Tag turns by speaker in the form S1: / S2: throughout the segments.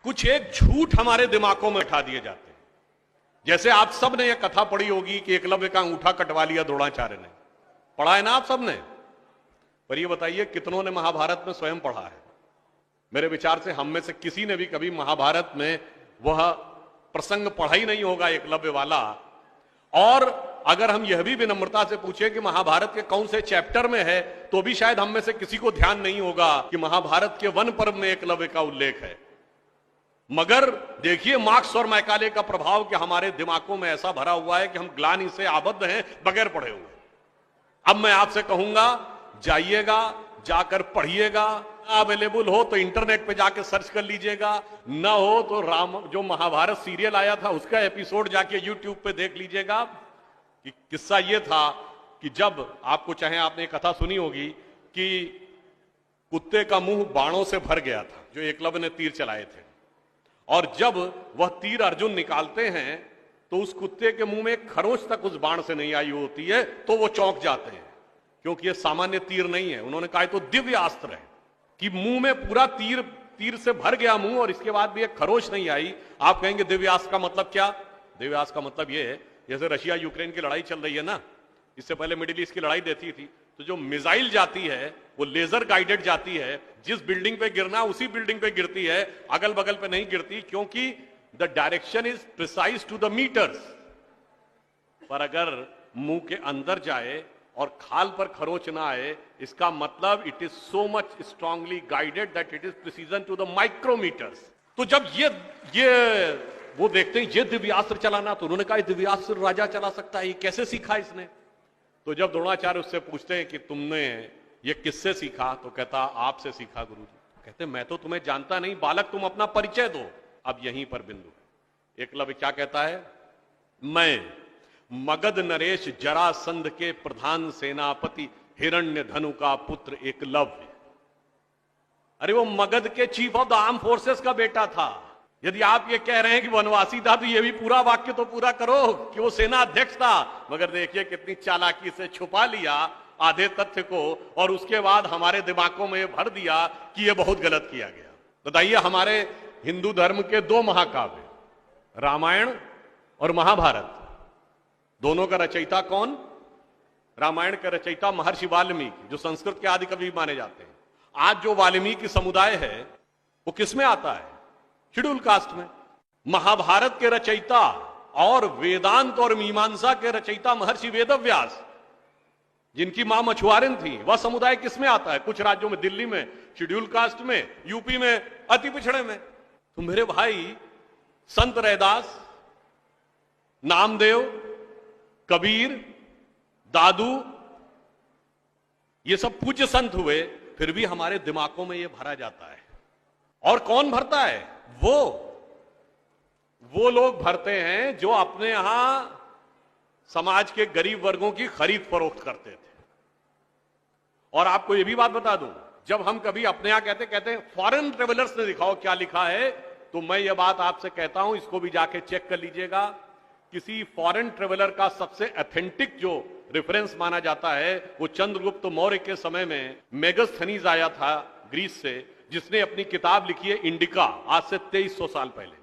S1: कुछ एक झूठ हमारे दिमागों में उठा दिए जाते हैं। जैसे आप सब ने यह कथा पढ़ी होगी कि एकलव्य का अंगूठा कटवा लिया द्रोणाचार्य ने। पढ़ा है ना आप सब ने? पर यह बताइए कितनों ने महाभारत में स्वयं पढ़ा है? मेरे विचार से हम में से किसी ने भी कभी महाभारत में वह प्रसंग पढ़ा ही नहीं होगा एकलव्य वाला। और अगर हम यह भी विनम्रता से पूछें कि महाभारत के कौन से चैप्टर में है, तो भी शायद हम में से किसी को ध्यान नहीं होगा कि महाभारत के वन पर्व में एकलव्य का उल्लेख है। मगर देखिए मार्क्स और मैकाले का प्रभाव कि हमारे दिमागों में ऐसा भरा हुआ है कि हम ग्लानि से आबद्ध हैं बगैर पढ़े हुए। अब मैं आपसे कहूंगा, जाइएगा, जाकर पढ़िएगा। अवेलेबल हो तो इंटरनेट पे जाके सर्च कर लीजिएगा, ना हो तो राम जो महाभारत सीरियल आया था उसका एपिसोड जाके यूट्यूब पे देख लीजिएगा। कि किस्सा ये था कि जब आपको, चाहे आपने कथा सुनी होगी कि कुत्ते का मुंह बाणों से भर गया था जो एकलव्य ने तीर चलाए थे, और जब वह तीर अर्जुन निकालते हैं तो उस कुत्ते के मुंह में एक खरोंच तक उस बाण से नहीं आई होती है, तो वो चौंक जाते हैं क्योंकि ये सामान्य तीर नहीं है। उन्होंने कहा तो दिव्य अस्त्र है कि मुंह में पूरा तीर से भर गया मुंह और इसके बाद भी एक खरोंच नहीं आई। आप कहेंगे दिव्यास्त्र का मतलब क्या? दिव्यास्त्र का मतलब ये है, जैसे रशिया यूक्रेन की लड़ाई चल रही है ना, इससे पहले मिडिल ईस्ट की लड़ाई देती थी, तो जो मिसाइल जाती है वो लेजर गाइडेड जाती है, जिस बिल्डिंग पे गिरना उसी बिल्डिंग पे गिरती है, अगल बगल पे नहीं गिरती, क्योंकि the direction is precise to the meters. पर अगर मुंह के अंदर जाए और खाल पर खरोच ना आए, इसका मतलब it is so much strongly guided that it is precision to the micrometers. तो जब ये वो देखते हैं ये दिव्यास्त्र चलाना, तो उन्होंने कहा दिव्यास्त्र राजा चला सकता है, ये कैसे सीखा इसने? तो जब द्रोणाचार्य उससे पूछते हैं कि तुमने ये किससे सीखा, तो कहता आपसे सीखा गुरुजी। कहते मैं तो तुम्हें जानता नहीं बालक, तुम अपना परिचय दो। अब यहीं पर बिंदु है। एकलव्य क्या कहता है? मैं मगध नरेश जरासंध के प्रधान सेनापति हिरण्य धनु का पुत्र एकलव्य। अरे वो मगध के chief of the arm forces का बेटा था। यदि आप ये कह रहे हैं कि वनवासी था, तो ये भी पूरा वाक्य तो पूरा करो कि वो सेना अध्यक्ष था। मगर देखिए कितनी चालाकी से छुपा लिया आधे तथ्य को, और उसके बाद हमारे दिमागों में भर दिया कि ये बहुत गलत किया गया। बताइए, हमारे हिंदू धर्म के दो महाकाव्य, रामायण और महाभारत, दोनों का रचयिता कौन? रामायण का रचयिता महर्षि वाल्मीकि, जो संस्कृत के आदि कवि माने जाते हैं। आज जो वाल्मीकि समुदाय है वो किस में आता है? शेड्यूल कास्ट में। महाभारत के रचयिता और वेदांत और मीमांसा के रचयिता महर्षि वेदव्यास, जिनकी मां मछुआरिन थी, वह समुदाय किस में आता है? कुछ राज्यों में, दिल्ली में शेड्यूल कास्ट में, यूपी में अति पिछड़े में। तो मेरे भाई, संत रैदास, नामदेव, कबीर, दादू, ये सब पूज्य संत हुए, फिर भी हमारे दिमागों में ये भरा जाता है। और कौन भरता है? वो लोग भरते हैं जो अपने यहां समाज के गरीब वर्गों की खरीद फरोख्त करते थे। और आपको यह भी बात बता दूं, जब हम कभी अपने यहां कहते हैं फॉरेन ट्रेवलर्स ने दिखाओ क्या लिखा है, तो मैं यह बात आपसे कहता हूं, इसको भी जाके चेक कर लीजिएगा। किसी फॉरेन ट्रेवलर का सबसे ऑथेंटिक जो रेफरेंस माना जाता है, वो चंद्रगुप्त मौर्य के समय में मेगस्थनीज आया था ग्रीस से, जिसने अपनी किताब लिखी है इंडिका, आज से 2300 साल पहले।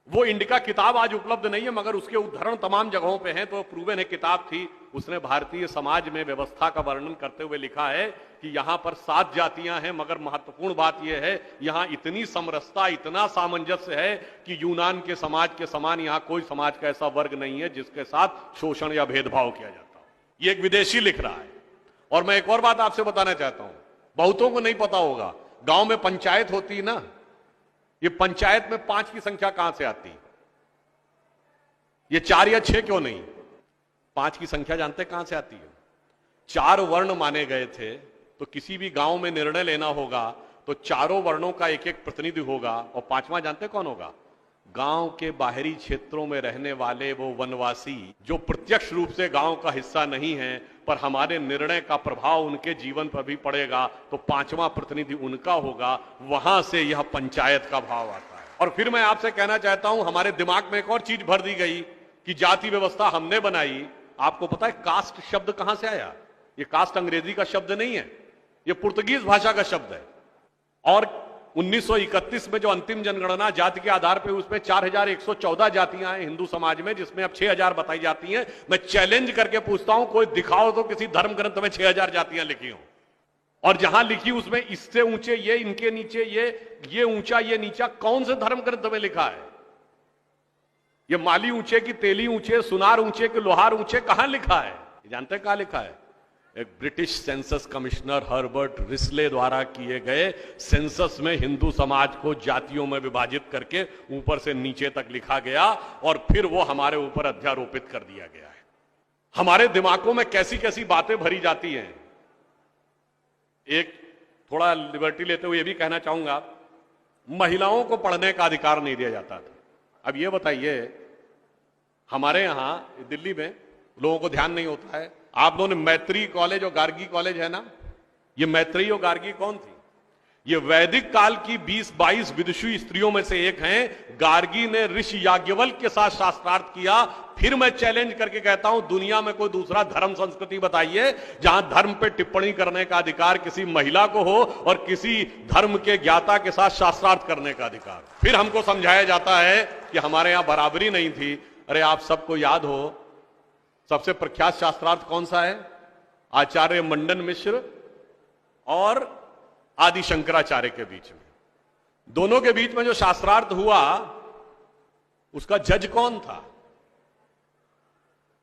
S1: वो इंडिका किताब आज उपलब्ध नहीं है, मगर उसके उद्धरण तमाम जगहों पे हैं, तो प्रूवन है किताब थी। उसने भारतीय समाज में व्यवस्था का वर्णन करते हुए लिखा है कि यहां पर 7 जातियां हैं, मगर महत्वपूर्ण बात यह है यहां इतनी समरसता, इतना सामंजस्य है कि यूनान के समाज के समान यहां कोई समाज का ऐसा वर्ग नहीं है जिसके साथ शोषण या भेदभाव किया जाता हो। ये एक विदेशी लिख रहा है। और मैं एक और बात आपसे बताना चाहता हूं, बहुतों को नहीं पता होगा, गांव में पंचायत होती है ना, ये पंचायत में 5 की संख्या कहां से आती? ये 4 या 6 क्यों नहीं? 5 की संख्या जानते कहां से आती है? 4 वर्ण माने गए थे, तो किसी भी गांव में निर्णय लेना होगा तो चारों वर्णों का एक एक प्रतिनिधि होगा, और 5वां जानते कौन होगा? गांव के बाहरी क्षेत्रों में रहने वाले वो वनवासी जो प्रत्यक्ष रूप से गांव का हिस्सा नहीं है, पर हमारे निर्णय का प्रभाव उनके जीवन पर भी पड़ेगा, तो 5वां प्रतिनिधि उनका होगा। वहां से यह पंचायत का भाव आता है। और फिर मैं आपसे कहना चाहता हूं, हमारे दिमाग में एक और चीज भर दी गई कि जाति व्यवस्था हमने बनाई। आपको पता है कास्ट शब्द कहां से आया? ये कास्ट अंग्रेजी का शब्द नहीं है, ये पुर्तगीज भाषा का शब्द है। और 1931 में जो अंतिम जनगणना जाति के आधार पर उसमें 4114 जातियां हैं हिंदू समाज में, जिसमें अब 6000 बताई जाती हैं। मैं चैलेंज करके पूछता हूं, कोई दिखाओ तो किसी धर्म ग्रंथ में 6000 जातियां लिखी हो, और जहां लिखी उसमें इससे ऊंचे ये, इनके नीचे ये ऊंचा ये नीचा, कौन से धर्म ग्रंथ में लिखा है? ये माली ऊंचे की तेली ऊंचे, सुनार ऊंचे कि लोहार ऊंचे, कहां लिखा है? जानते हैं कहां लिखा है? एक British census commissioner Herbert Risley द्वारा किए गए सेंसस में हिंदू समाज को जातियों में विभाजित करके ऊपर से नीचे तक लिखा गया, और फिर वो हमारे ऊपर अध्यारोपित कर दिया गया है। हमारे दिमागों में कैसी कैसी बातें भरी जाती हैं। एक थोड़ा लिबर्टी लेते हुए यह भी कहना चाहूंगा, महिलाओं को पढ़ने का अधिकार नहीं दिया जाता था। अब यह बताइए, हमारे यहां दिल्ली में लोगों को ध्यान नहीं होता है, आप लोगों ने मैत्री कॉलेज और गार्गी कॉलेज है ना, ये मैत्री और गार्गी कौन थी? ये वैदिक काल की 20-22 विदुषी स्त्रियों में से एक हैं। गार्गी ने ऋषि याज्ञवल्क्य के साथ शास्त्रार्थ किया। फिर मैं चैलेंज करके कहता हूं, दुनिया में कोई दूसरा धर्म संस्कृति बताइए जहां धर्म पे टिप्पणी करने का अधिकार किसी महिला को हो और किसी धर्म के ज्ञाता के साथ शास्त्रार्थ करने का अधिकार। फिर हमको समझाया जाता है कि हमारे यहां बराबरी नहीं थी। अरे आप सबको याद हो, सबसे प्रख्यात शास्त्रार्थ कौन सा है? आचार्य मंडन मिश्र और आदि शंकराचार्य के बीच में। दोनों के बीच में जो शास्त्रार्थ हुआ, उसका जज कौन था?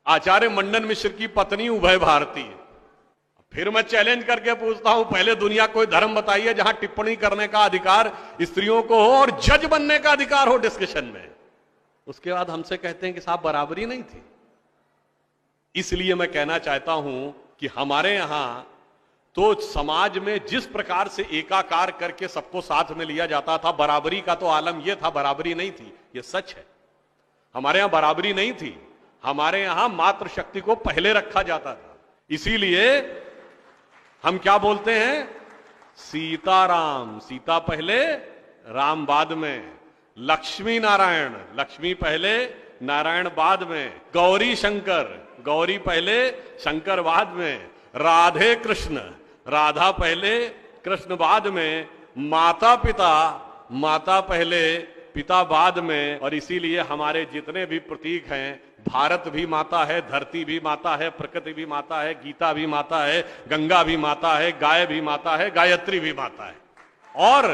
S1: आचार्य मंडन मिश्र की पत्नी उभय भारती। फिर मैं चैलेंज करके पूछता हूं, पहले दुनिया कोई धर्म बताइए जहां टिप्पणी करने का अधिकार स्त्रियों को हो और जज बनने का अधिकार हो डिस्कशन में। उसके बाद हमसे कहते हैं कि साहब बराबरी नहीं थी। इसलिए मैं कहना चाहता हूं कि हमारे यहां तो समाज में जिस प्रकार से एकाकार करके सबको साथ में लिया जाता था, बराबरी का तो आलम यह था, बराबरी नहीं थी, यह सच है। हमारे यहां बराबरी नहीं थी, हमारे यहां मातृशक्ति को पहले रखा जाता था। इसीलिए हम क्या बोलते हैं? सीताराम, सीता पहले राम बाद में। लक्ष्मी नारायण, लक्ष्मी पहले नारायण बाद में। गौरी शंकर, गौरी पहले शंकर बाद में। राधे कृष्ण, राधा पहले कृष्ण बाद में। माता पिता, माता पहले पिता बाद में। और इसीलिए हमारे जितने भी प्रतीक हैं, भारत भी माता है, धरती भी माता है, प्रकृति भी माता है, गीता भी माता है, गंगा भी माता है, गाय भी माता है, गायत्री भी माता है। और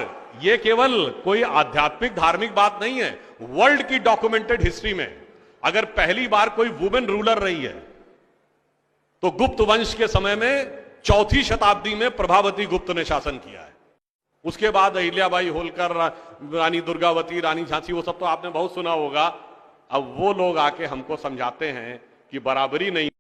S1: ये केवल कोई आध्यात्मिक धार्मिक बात नहीं है। वर्ल्ड की डॉक्यूमेंटेड हिस्ट्री में अगर पहली बार कोई वुमेन रूलर रही है तो गुप्त वंश के समय में 4वीं शताब्दी में प्रभावती गुप्त ने शासन किया है। उसके बाद अहिल्याबाई होलकर, रानी दुर्गावती, रानी झांसी, वो सब तो आपने बहुत सुना होगा। अब वो लोग आके हमको समझाते हैं कि बराबरी नहीं